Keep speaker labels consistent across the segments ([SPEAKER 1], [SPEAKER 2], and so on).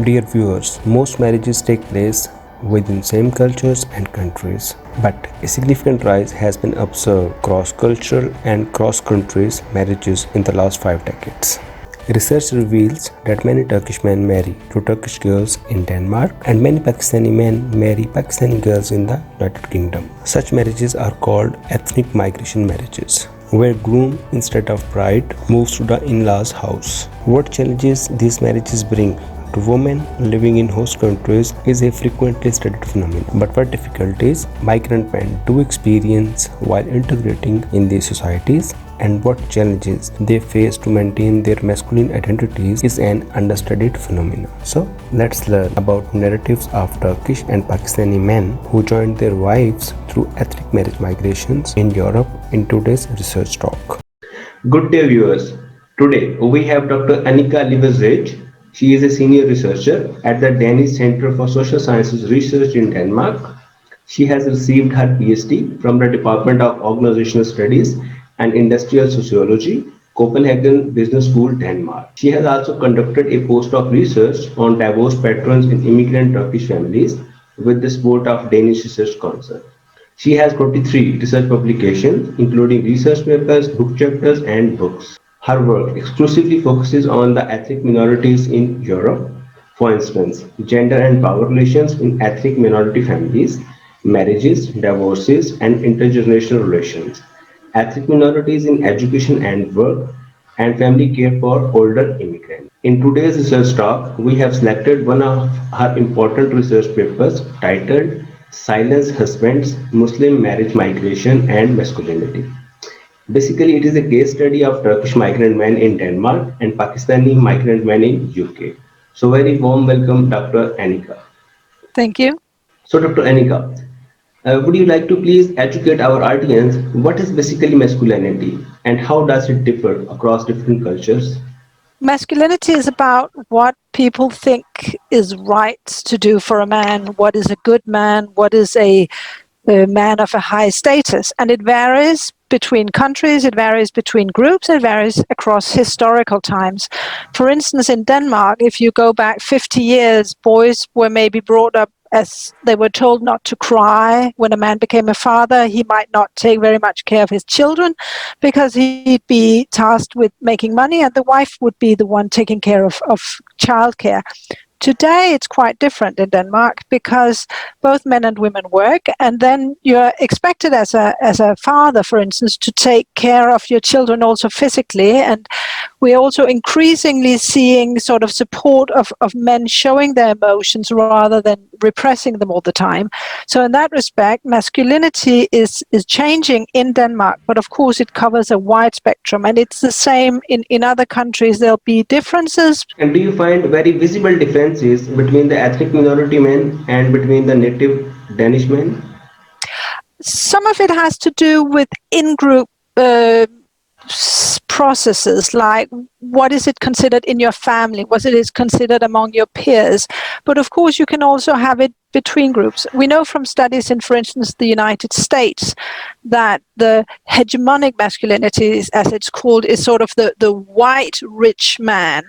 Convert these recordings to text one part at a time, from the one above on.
[SPEAKER 1] Dear viewers, most marriages take place within same cultures and countries, but a significant rise has been observed cross-cultural and cross-countries marriages in the last 5 decades. Research reveals that many Turkish men marry to Turkish girls in Denmark and many Pakistani men marry Pakistani girls in the United Kingdom. Such marriages are called ethnic migration marriages, where groom instead of bride moves to the in-laws house. What challenges these marriages bring to women living in host countries is a frequently studied phenomenon. But what difficulties migrant men do experience while integrating in these societies and what challenges they face to maintain their masculine identities is an understudied phenomenon. So let's learn about narratives of Turkish and Pakistani men who joined their wives through ethnic marriage migrations in Europe in today's research talk. Good day viewers. Today we have Dr. Annika Liversedge. She is a senior researcher at the Danish Center for Social Sciences Research in Denmark. She has received her PhD from the Department of Organizational Studies and Industrial Sociology, Copenhagen Business School, Denmark. She has also conducted a postdoc research on divorce patterns in immigrant Turkish families with the support of Danish Research Council. She has 23 research publications, including research papers, book chapters, and books. Her work exclusively focuses on the ethnic minorities in Europe, for instance, gender and power relations in ethnic minority families, marriages, divorces, and intergenerational relations, ethnic minorities in education and work, and family care for older immigrants. In today's research talk, we have selected one of her important research papers titled Silence Husbands, Muslim Marriage Migration and Masculinity. Basically, it is a case study of Turkish migrant men in Denmark and Pakistani migrant men in UK. So very warm welcome, Dr. Anika.
[SPEAKER 2] Thank you.
[SPEAKER 1] So Dr. Anika, would you like to please educate our audience what is basically masculinity and how does it differ across different cultures?
[SPEAKER 2] Masculinity is about what people think is right to do for a man, what is a good man, what is a man of a high status. And it varies between countries, it varies between groups, it varies across historical times. For instance, in Denmark, if you go back 50 years, boys were maybe brought up as they were told not to cry. When a man became a father, he might not take very much care of his children because he'd be tasked with making money and the wife would be the one taking care of childcare. Today, it's quite different in Denmark because both men and women work, and then you're expected as a father, for instance, to take care of your children also physically. And we're also increasingly seeing sort of support of men showing their emotions rather than repressing them all the time. So in that respect, masculinity is changing in Denmark, but of course it covers a wide spectrum, and it's the same in other countries. There'll be differences.
[SPEAKER 1] And do you find very visible differences between the ethnic minority men and between the native Danish men?
[SPEAKER 2] Some of it has to do with in-group processes, like what is it considered in your family, what it is considered among your peers. But of course, you can also have it between groups. We know from studies in, for instance, the United States, that the hegemonic masculinity, as it's called, is sort of the white rich man.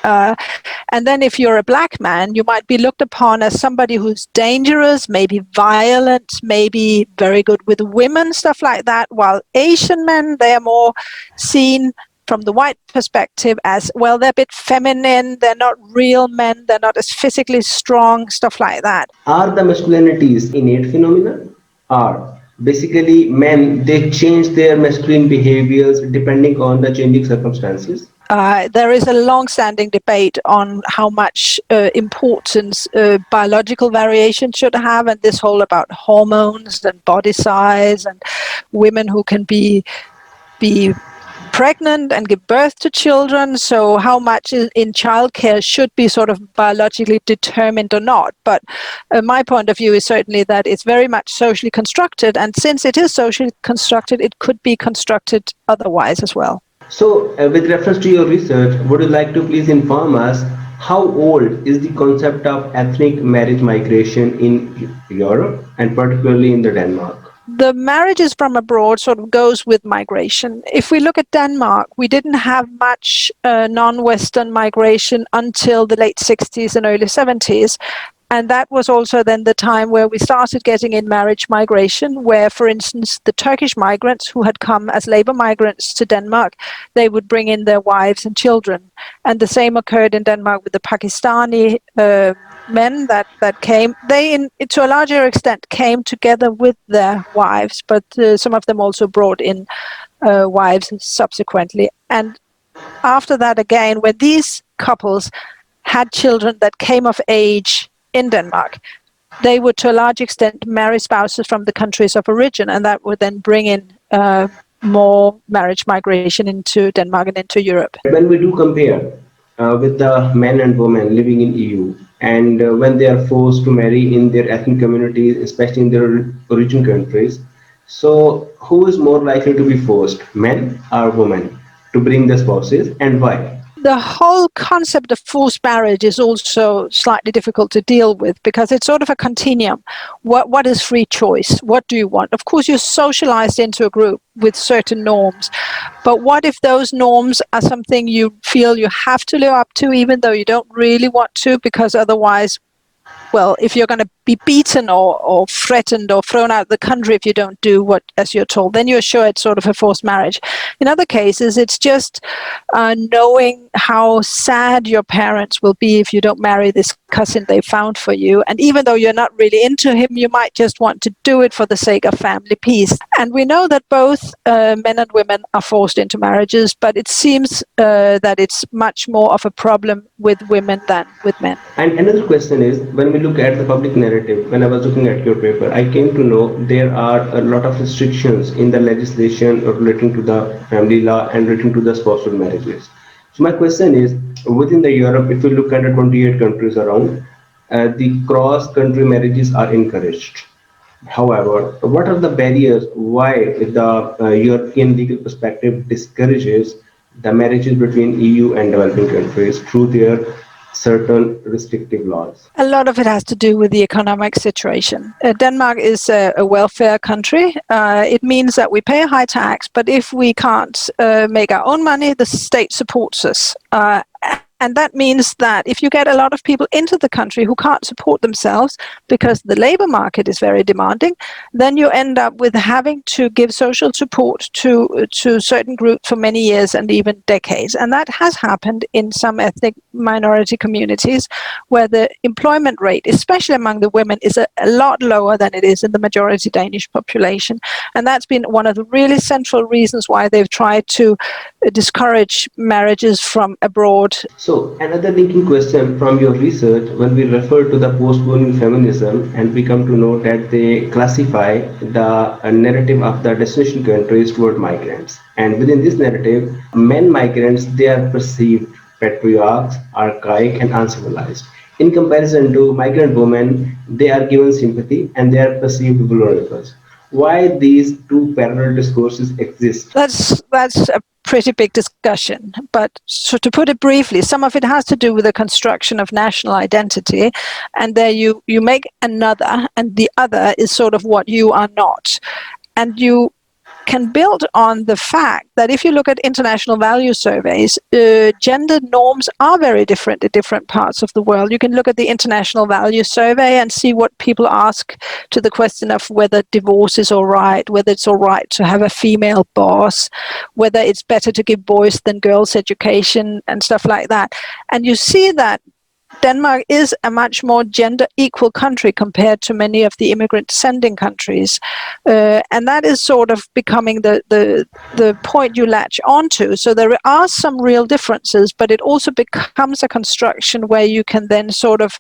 [SPEAKER 2] And then if you're a black man, you might be looked upon as somebody who's dangerous, maybe violent, maybe very good with women, stuff like that. While Asian men, they are more seen from the white perspective as, well, they're a bit feminine, they're not real men, they're not as physically strong, stuff like that.
[SPEAKER 1] Are the masculinities innate phenomena? Are basically men, they change their masculine behaviors depending on the changing circumstances?
[SPEAKER 2] There is a long-standing debate on how much importance biological variation should have, and this whole about hormones and body size and women who can be pregnant and give birth to children. So how much in childcare should be sort of biologically determined or not. But my point of view is certainly that it's very much socially constructed, and since it is socially constructed, it could be constructed otherwise as well.
[SPEAKER 1] So, with reference to your research, would you like to please inform us how old is the concept of ethnic marriage migration in Europe and particularly in the Denmark?
[SPEAKER 2] The marriages from abroad sort of goes with migration. If we look at Denmark, we didn't have much non-Western migration until the late 60s and early 70s. And that was also then the time where we started getting in marriage migration, where, for instance, the Turkish migrants who had come as labor migrants to Denmark, they would bring in their wives and children. And the same occurred in Denmark with the Pakistani men that came. They, to a larger extent, came together with their wives, but some of them also brought in wives subsequently. And after that, again, when these couples had children that came of age in Denmark, they would to a large extent marry spouses from the countries of origin, and that would then bring in more marriage migration into Denmark and into Europe.
[SPEAKER 1] When we do compare with the men and women living in EU, and when they are forced to marry in their ethnic communities, especially in their origin countries, so who is more likely to be forced, men or women, to bring their spouses, and why?
[SPEAKER 2] The whole concept of forced marriage is also slightly difficult to deal with because it's sort of a continuum. What is free choice? What do you want? Of course, you're socialized into a group with certain norms, but what if those norms are something you feel you have to live up to, even though you don't really want to, because otherwise, well, if you're going to be beaten or threatened or thrown out of the country if you don't do what as you're told, then you're sure it's sort of a forced marriage. In other cases, it's just knowing how sad your parents will be if you don't marry this cousin they found for you. And even though you're not really into him, you might just want to do it for the sake of family peace. And we know that both men and women are forced into marriages, but it seems that it's much more of a problem with women than with men.
[SPEAKER 1] And another question is, when we look at the public narrative, when I was looking at your paper, I came to know there are a lot of restrictions in the legislation relating to the family law and relating to the spousal marriages. So my question is, within the Europe, if we look at the 28 countries around, the cross-country marriages are encouraged. However, what are the barriers why the European legal perspective discourages the marriages between EU and developing countries through their certain restrictive laws?
[SPEAKER 2] A lot of it has to do with the economic situation. Denmark is a welfare country. It means that we pay a high tax, but if we can't make our own money, the state supports us. And that means that if you get a lot of people into the country who can't support themselves because the labor market is very demanding, then you end up with having to give social support to certain groups for many years and even decades. And that has happened in some ethnic minority communities where the employment rate, especially among the women, is a lot lower than it is in the majority Danish population. And that's been one of the really central reasons why they've tried to discourage marriages from abroad.
[SPEAKER 1] So, another linking question from your research, when we refer to the post-colonial feminism, and we come to know that they classify the narrative of the destination countries toward migrants. And within this narrative, men migrants, they are perceived patriarchs, archaic, and uncivilized. In comparison to migrant women, they are given sympathy and they are perceived vulnerable. Why these two parallel discourses exist?
[SPEAKER 2] That's a pretty big discussion. But so to put it briefly, some of it has to do with the construction of national identity. And there you make another, and the other is sort of what you are not. And you can build on the fact that if you look at international value surveys, gender norms are very different in different parts of the world. You can look at the International Value Survey and see what people ask to the question of whether divorce is all right, whether it's all right to have a female boss, whether it's better to give boys than girls education and stuff like that. And you see that Denmark is a much more gender equal country compared to many of the immigrant sending countries. And that is sort of becoming the point you latch onto. So there are some real differences, but it also becomes a construction where you can then sort of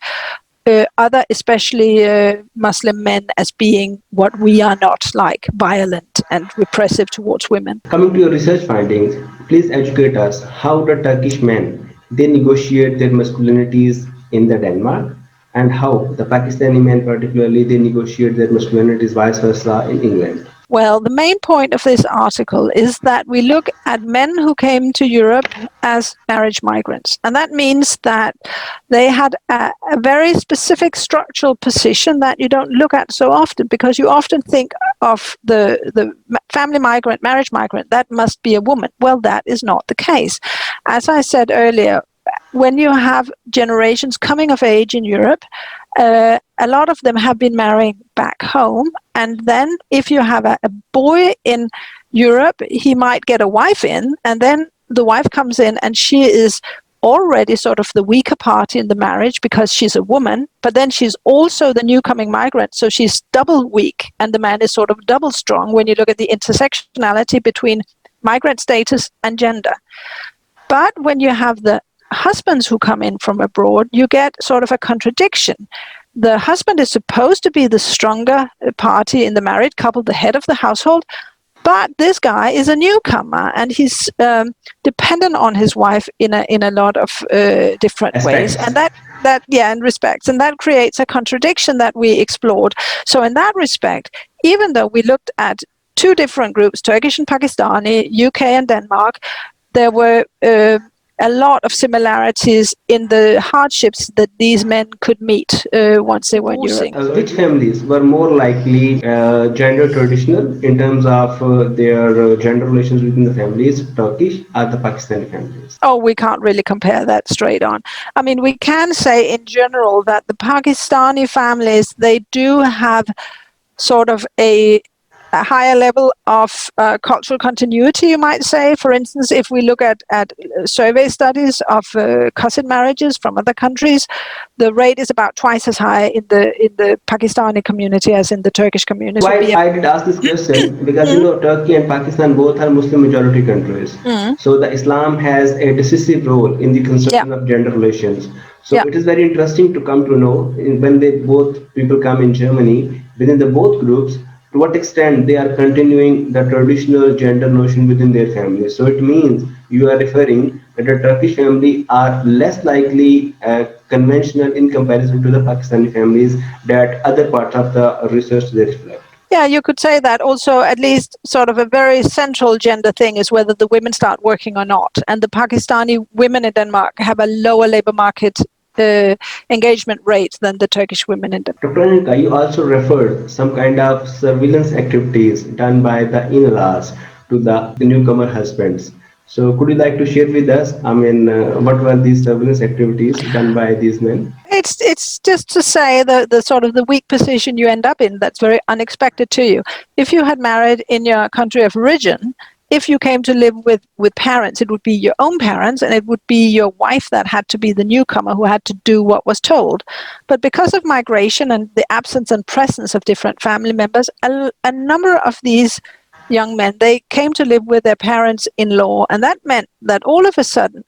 [SPEAKER 2] other, especially Muslim men, as being what we are not, like violent and repressive towards women.
[SPEAKER 1] Coming to your research findings, please educate us how the Turkish men they negotiate their masculinities in the Denmark, and how the Pakistani men particularly they negotiate their masculinities vice versa in England.
[SPEAKER 2] Well, the main point of this article is that we look at men who came to Europe as marriage migrants. And that means that they had a very specific structural position that you don't look at so often, because you often think of the family migrant, marriage migrant, that must be a woman. Well, that is not the case. As I said earlier, when you have generations coming of age in Europe, a lot of them have been marrying back home. And then if you have a boy in Europe, he might get a wife in, and then the wife comes in and she is already sort of the weaker party in the marriage because she's a woman, but then she's also the new coming migrant. So she's double weak, and the man is sort of double strong when you look at the intersectionality between migrant status and gender. But when you have the husbands who come in from abroad, you get sort of a contradiction. The husband is supposed to be the stronger party in the married couple, the head of the household, but this guy is a newcomer, and he's dependent on his wife in a lot of different ways, and in respects, and that creates a contradiction that we explored. So in that respect, even though we looked at two different groups, Turkish and Pakistani, UK and Denmark, there were a lot of similarities in the hardships that these men could meet once they were in Europe.
[SPEAKER 1] Which families were more likely gender traditional in terms of their gender relations within the families, Turkish or the Pakistani families?
[SPEAKER 2] Oh, we can't really compare that straight on. I mean, we can say in general that the Pakistani families, they do have sort of a higher level of cultural continuity, you might say. For instance, if we look at survey studies of cousin marriages from other countries, the rate is about twice as high in the Pakistani community as in the Turkish community.
[SPEAKER 1] Why I did ask this question because you know Turkey and Pakistan both are Muslim majority countries. So the Islam has a decisive role in the construction of gender relations. So it is very interesting to come to know when they both people come in Germany within the both groups, to what extent they are continuing the traditional gender notion within their family. So it means you are referring that the Turkish family are less likely conventional in comparison to the Pakistani families that other parts of the research they reflect.
[SPEAKER 2] Yeah, you could say that. Also, at least sort of a very central gender thing is whether the women start working or not. And the Pakistani women in Denmark have a lower labor market engagement rate than the Turkish women in Denmark.
[SPEAKER 1] Dr. Annika, you also referred some kind of surveillance activities done by the in-laws to the newcomer husbands. So could you like to share with us, what were these surveillance activities done by these men?
[SPEAKER 2] It's just to say the sort of the weak position you end up in that's very unexpected to you. If you had married in your country of origin, if you came to live with parents, it would be your own parents, and it would be your wife that had to be the newcomer who had to do what was told. But because of migration and the absence and presence of different family members, a number of these young men, they came to live with their parents-in-law, and that meant that all of a sudden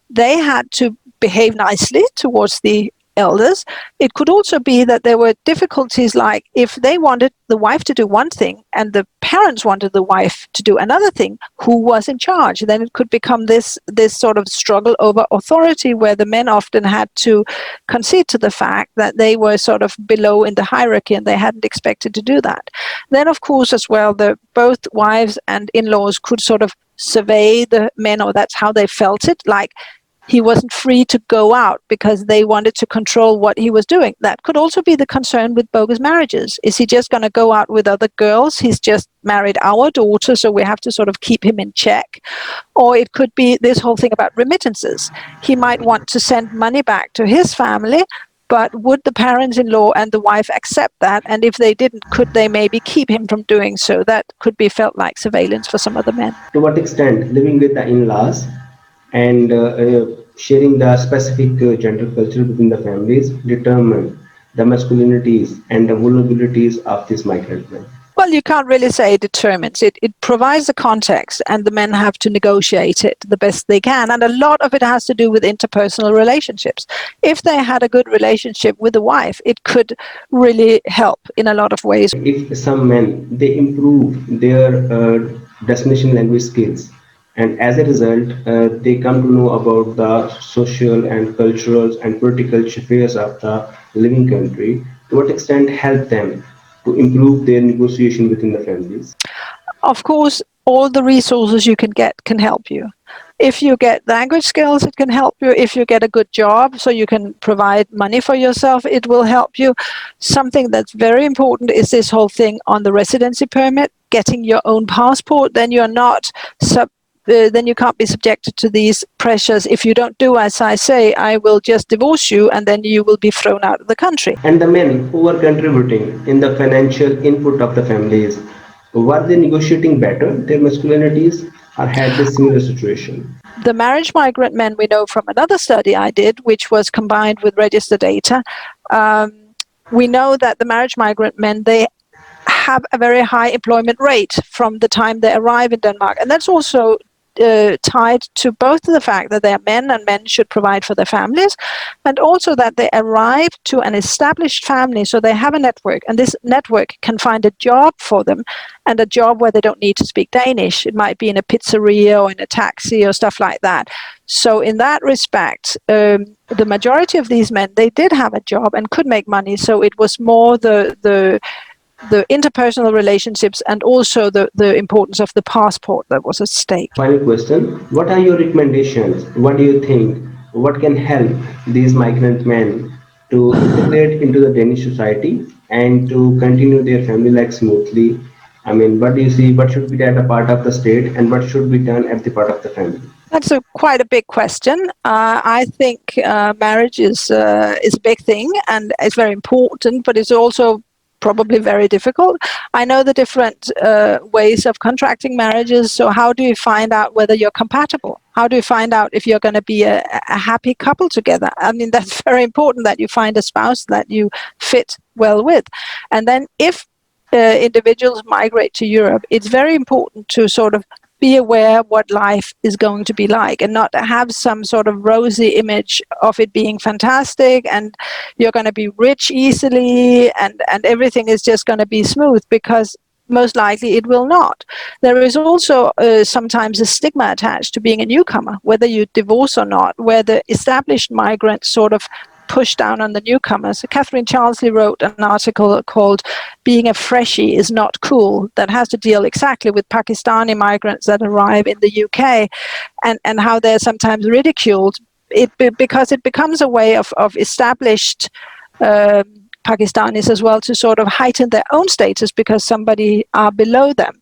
[SPEAKER 2] they had to behave nicely towards the elders. It could also be that there were difficulties, like if they wanted the wife to do one thing and the parents wanted the wife to do another thing, who was in charge? Then it could become this sort of struggle over authority, where the men often had to concede to the fact that they were sort of below in the hierarchy and they hadn't expected to do that. Then, of course, as well, both wives and in-laws could sort of survey the men, or that's how they felt it, like he wasn't free to go out because they wanted to control what he was doing. That could also be the concern with bogus marriages. Is he just going to go out with other girls? He's just married our daughter, so we have to sort of keep him in check. Or it could be this whole thing about remittances. He might want to send money back to his family, but would the parents-in-law and the wife accept that? And if they didn't, could they maybe keep him from doing so? That could be felt like surveillance for some other men.
[SPEAKER 1] To what extent living with the in-laws and sharing the specific gender culture within the families determine the masculinities and the vulnerabilities of these migrant men?
[SPEAKER 2] Well, you can't really say it determines. It provides the context, and the men have to negotiate it the best they can. And a lot of it has to do with interpersonal relationships. If they had a good relationship with the wife, it could really help in a lot of ways.
[SPEAKER 1] If some men, they improve their destination language skills, and as a result, they come to know about the social and cultural and political affairs of the living country, to what extent help them to improve their negotiation within the families?
[SPEAKER 2] Of course, all the resources you can get can help you. If you get language skills, it can help you. If you get a good job, so you can provide money for yourself, it will help you. Something that's very important is this whole thing on the residency permit, getting your own passport. Then you're not then you can't be subjected to these pressures. If you don't do as I say, I will just divorce you, and then you will be thrown out of the country.
[SPEAKER 1] And the men who were contributing in the financial input of the families, were they negotiating better their masculinities or had they similar situation?
[SPEAKER 2] The marriage migrant men we know from another study I did, which was combined with register data. Um, we know that the marriage migrant men, they have a very high employment rate from the time they arrive in Denmark. And that's also tied to both the fact that they are men and men should provide for their families, and also that they arrive to an established family, so they have a network, and this network can find a job for them, and a job where they don't need to speak Danish. It might be in a pizzeria or in a taxi or stuff like that. So in that respect, the majority of these men, they did have a job and could make money, so it was more the interpersonal relationships and also the importance of the passport that was at stake.
[SPEAKER 1] Final question, what are your recommendations? What do you think? What can help these migrant men to integrate into the Danish society and to continue their family life smoothly? I mean, what do you see? What should be done at a part of the state and what should be done at the part of the family?
[SPEAKER 2] That's quite a big question. I think marriage is a big thing and it's very important, but it's also probably very difficult. I know the different ways of contracting marriages. So how do you find out whether you're compatible? How do you find out if you're going to be a happy couple together? I mean, that's very important that you find a spouse that you fit well with. And then if individuals migrate to Europe, it's very important to sort of be aware what life is going to be like and not have some sort of rosy image of it being fantastic and you're going to be rich easily and everything is just going to be smooth, because most likely it will not. There is also sometimes a stigma attached to being a newcomer, whether you divorce or not, where the established migrants sort of push down on the newcomers. Catherine Charlesley wrote an article called "Being a Freshie is Not Cool" that has to deal exactly with Pakistani migrants that arrive in the UK and how they're sometimes ridiculed because it becomes a way of established Pakistanis as well to sort of heighten their own status because somebody are below them.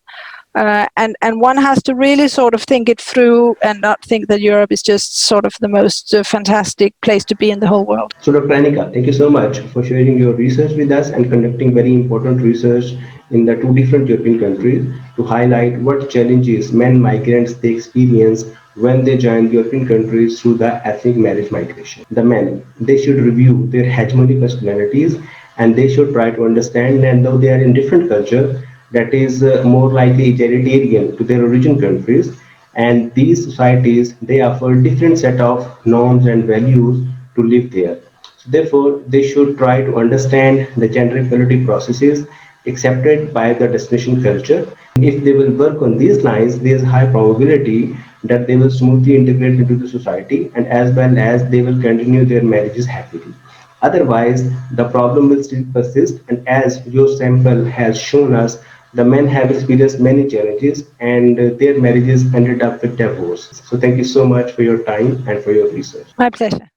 [SPEAKER 2] And one has to really sort of think it through and not think that Europe is just sort of the most fantastic place to be in the whole world.
[SPEAKER 1] So, Dr. Anika, thank you so much for sharing your research with us and conducting very important research in the two different European countries to highlight what challenges men migrants they experience when they join European countries through the ethnic marriage migration. The men, they should review their hegemonic masculinities and they should try to understand that though they are in different culture, that is more likely egalitarian to their origin countries, and these societies they offer different set of norms and values to live there. So therefore, they should try to understand the gender equality processes accepted by the destination culture. If they will work on these lines, there is high probability that they will smoothly integrate into the society and as well as they will continue their marriages happily. Otherwise, the problem will still persist, and as your sample has shown us, the men have experienced many challenges and their marriages ended up with divorce. So, thank you so much for your time and for your research.
[SPEAKER 2] My pleasure.